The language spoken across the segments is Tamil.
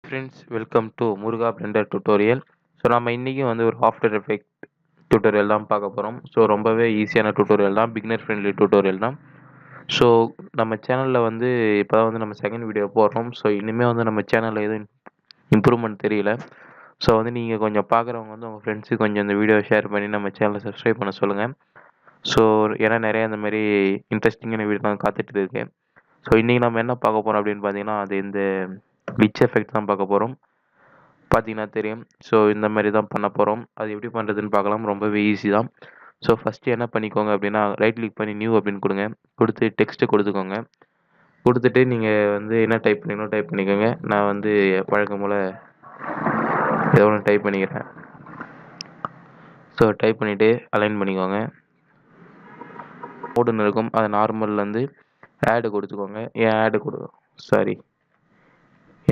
Friends, welcome to Muruga Blender tutorial. So நம்ம இன்றைக்கும் வந்து ஒரு ஆஃப்டர் எஃபெக்ட் டியூட்டோரியல் தான் பார்க்க போகிறோம். ஸோ ரொம்பவே ஈஸியான டியூட்டோரியல் தான், பிகினர் ஃப்ரெண்ட்லி டியூட்டோரியல் தான். ஸோ நம்ம சேனலில் வந்து இப்போ தான் வந்து நம்ம செகண்ட் வீடியோ போடுறோம். ஸோ இனிமேல் வந்து நம்ம சேனலில் எதுவும் இம்ப்ரூவ்மெண்ட் தெரியல. ஸோ வந்து நீங்கள் கொஞ்சம் பார்க்குறவங்க வந்து உங்கள் ஃப்ரெண்ட்ஸுக்கு கொஞ்சம் இந்த வீடியோ ஷேர் பண்ணி நம்ம சேனலை சப்ஸ்கிரைப் பண்ண சொல்லுங்கள். ஸோ ஏன்னா நிறையா இந்த மாதிரி இன்ட்ரெஸ்டிங்கான வீடியோ தான் காத்துட்டு இருக்கேன். ஸோ இன்றைக்கி நம்ம என்ன பார்க்க போகிறோம் அப்படின்னு பார்த்தீங்கன்னா, அது இந்த கிளிட்ச் எஃபெக்ட் தான் பார்க்க போகிறோம். பார்த்தீங்கன்னா தெரியும். ஸோ இந்த மாதிரி தான் பண்ண போகிறோம். அது எப்படி பண்ணுறதுன்னு பார்க்கலாம். ரொம்பவே ஈஸி தான். ஸோ ஃபஸ்ட்டு என்ன பண்ணிக்கோங்க அப்படின்னா, ரைட் கிளிக் பண்ணி நியூ அப்படின்னு கொடுங்க. கொடுத்து டெக்ஸ்ட்டு கொடுத்துக்கோங்க. கொடுத்துட்டு நீங்கள் வந்து என்ன டைப் பண்ணிக்கணும் டைப் பண்ணிக்கோங்க. நான் வந்து வழக்கம் போல் ஏதோ ஒன்று டைப் பண்ணிக்கிறேன். ஸோ டைப் பண்ணிவிட்டு அலைன் பண்ணிக்கோங்க. மோடுன்னு இருக்கும், அது நார்மல்லேருந்து ஆடு கொடுத்துக்கோங்க. ஏன் ஆடு சாரி,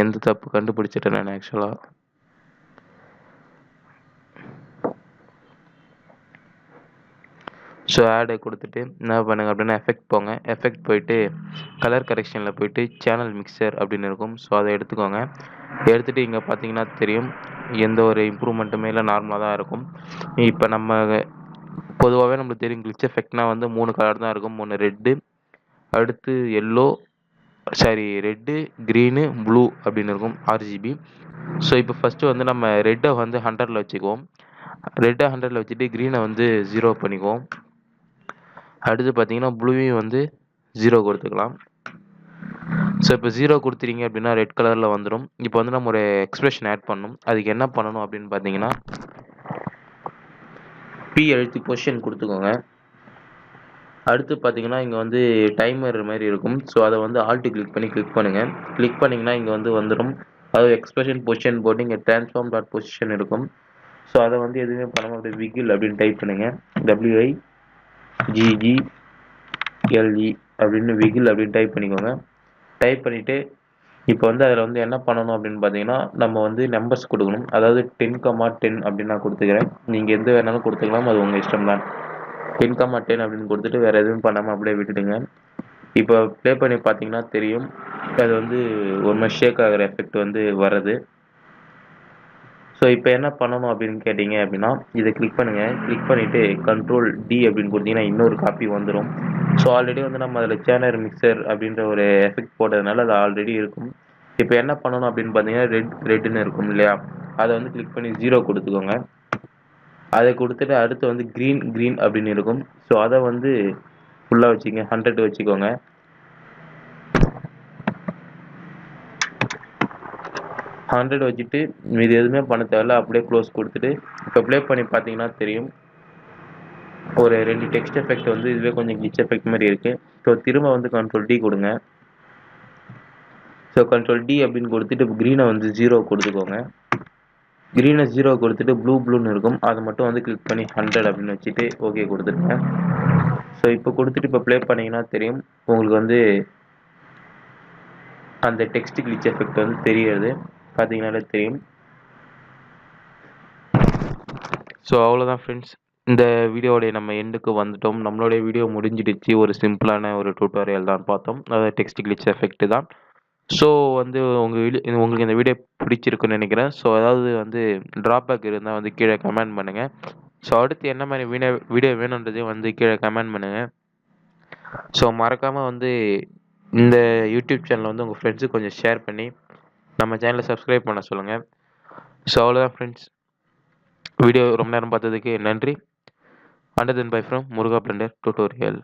எந்த தப்பு கண்டுபிடிச்சிட்டேன் நான் ஆக்சுவலாக. ஸோ ஆடை கொடுத்துட்டு என்ன பண்ணுங்க அப்படின்னா, எஃபெக்ட் போங்க. எஃபெக்ட் போயிட்டு கலர் கரெக்ஷனில் போயிட்டு சேனல் மிக்சர் அப்படின்னு இருக்கும். ஸோ அதை எடுத்துக்கோங்க. எடுத்துகிட்டு இங்கே பார்த்தீங்கன்னா தெரியும், எந்த ஒரு இம்ப்ரூவ்மெண்ட்டுமே இல்லை, நார்மலாக தான் இருக்கும். இப்போ நம்ம பொதுவாகவே நம்மளுக்கு தெரியும், கிளிட்ச் எஃபெக்ட்னால் வந்து 3 கலர் தான் இருக்கும். ஒன்று ரெட்டு, அடுத்து எல்லோ, ரெட்டு, க்ரீனு, ப்ளூ அப்படின்னு இருக்கும், RGB. ஸோ இப்போ ஃபஸ்ட்டு வந்து நம்ம ரெட்டை வந்து 100ல் வச்சுக்குவோம். ரெட்டை 100ல் வச்சுட்டு க்ரீனை வந்து 0 பண்ணிக்குவோம். அடுத்து பார்த்தீங்கன்னா ப்ளூவையும் வந்து 0 கொடுத்துக்கலாம். ஸோ இப்போ 0 கொடுத்துட்டீங்க அப்படின்னா ரெட் கலரில் வந்துடும். இப்போ வந்து நம்ம ஒரு எக்ஸ்பிரஷன் ஆட் பண்ணணும். அதுக்கு என்ன பண்ணணும் அப்படின்னு பார்த்தீங்கன்னா, P அழுத்தி பொசிஷன் கொடுத்துக்கோங்க. அடுத்து பார்த்தீங்கன்னா இங்கே வந்து டைமர் மாதிரி இருக்கும். ஸோ அதை வந்து ஆல்ட்டு கிளிக் பண்ணுங்கள். கிளிக் பண்ணிங்கன்னா இங்கே வந்து வந்துடும். அதாவது எக்ஸ்பிரஷன் பொசிஷன் போட்டு இங்கே ட்ரான்ஸ்ஃபார்ம் டாட் பொசிஷன் இருக்கும். ஸோ அதை வந்து எதுவுமே பண்ணாமல் அப்படியே விகில் அப்படின்னு டைப் பண்ணுங்கள். WIGGLE அப்படின்னு விகில் அப்படின்னு டைப் பண்ணிக்கோங்க. டைப் பண்ணிவிட்டு இப்போ வந்து அதில் வந்து என்ன பண்ணணும் அப்படின்னு பார்த்தீங்கன்னா, நம்ம வந்து நம்பர்ஸ் கொடுக்கணும். அதாவது 10,10 அப்படின்னு நான் கொடுத்துக்கிறேன். நீங்கள் எந்த வேணாலும் கொடுத்துக்கலாம், அது உங்கள் இஷ்டம் தான். 10,10 அப்படின்னு கொடுத்துட்டு வேறு எதுவும் பண்ணாமல் அப்படியே விட்டுடுங்க. இப்போ ப்ளே பண்ணி பார்த்தீங்கன்னா தெரியும், அது வந்து ஒரு மாதிரி ஷேக் ஆகிற எஃபெக்ட் வந்து வருது. ஸோ இப்போ என்ன பண்ணணும் அப்படின்னு கேட்டிங்க அப்படின்னா, இதை கிளிக் பண்ணுங்கள். கிளிக் பண்ணிவிட்டு Ctrl D அப்படின்னு கொடுத்தீங்கன்னா இன்னொரு காப்பி வந்துடும். ஸோ ஆல்ரெடி வந்து நம்ம அதில் சேனல் மிக்சர் அப்படின்ற ஒரு எஃபெக்ட் போட்டதுனால அது ஆல்ரெடி இருக்கும். இப்போ என்ன பண்ணணும் அப்படின்னு பார்த்தீங்கன்னா, ரெட்டுன்னு இருக்கும் இல்லையா, அதை வந்து கிளிக் பண்ணி 0 கொடுத்துக்கோங்க. அதை கொடுத்துட்டு அடுத்து வந்து க்ரீன் அப்படின்னு இருக்கும். ஸோ அதை வந்து ஃபுல்லாக வச்சுக்கோங்க, 100 வச்சுக்கோங்க. வச்சுட்டு இது எதுவுமே பண்ண தேவையில்ல, அப்படியே க்ளோஸ் கொடுத்துட்டு இப்போ ப்ளே பண்ணி பார்த்தீங்கன்னா தெரியும், ஒரு 2 டெக்ஸ்ட் எஃபெக்ட் வந்து இதுவே கொஞ்சம் கிளிட்ச் எஃபெக்ட் மாதிரி இருக்குது. ஸோ திரும்ப வந்து Ctrl D கொடுங்க. ஸோ Ctrl D அப்படின்னு கொடுத்துட்டு க்ரீனை வந்து 0 கொடுத்துக்கோங்க. க்ரீனை 0 கொடுத்துட்டு ப்ளூன்னு இருக்கும், அதை மட்டும் வந்து கிளிக் பண்ணி 100 அப்படின்னு வச்சுட்டு ஓகே கொடுத்துருங்க. ஸோ இப்போ கொடுத்துட்டு இப்போ ப்ளே பண்ணிங்கன்னா தெரியும், உங்களுக்கு வந்து அந்த டெக்ஸ்ட் கிளிட்ச் எஃபெக்ட் வந்து தெரியாது, பார்த்தீங்கன்னாலே தெரியும். ஸோ அவ்வளோதான் ஃப்ரெண்ட்ஸ், இந்த வீடியோடைய நம்ம எண்டுக்கு வந்துட்டோம். நம்மளுடைய வீடியோ முடிஞ்சிடுச்சு. ஒரு சிம்பிளான ஒரு டியூட்டோரியல் தான் பார்த்தோம், அதாவது டெக்ஸ்ட் கிளிட்ச் எஃபெக்ட் தான். ஸோ வந்து உங்களுக்கு இந்த வீடியோ பிடிச்சிருக்குன்னு நினைக்கிறேன். ஸோ அதாவது வந்து ட்ராபேக் இருந்தால் வந்து கீழே கமெண்ட் பண்ணுங்கள். ஸோ அடுத்து என்ன மாதிரி வீடியோ வேணுன்றதையும் வந்து கீழே கமெண்ட் பண்ணுங்கள். ஸோ மறக்காமல் வந்து இந்த யூடியூப் சேனலை வந்து உங்கள் ஃப்ரெண்ட்ஸுக்கு கொஞ்சம் ஷேர் பண்ணி நம்ம சேனலை சப்ஸ்கிரைப் பண்ண சொல்லுங்கள். ஸோ அவ்வளோதான் ஃப்ரெண்ட்ஸ், வீடியோ ரொம்ப நேரம் பார்த்ததுக்கு நன்றி. Under then by from Muruga Blender tutorial.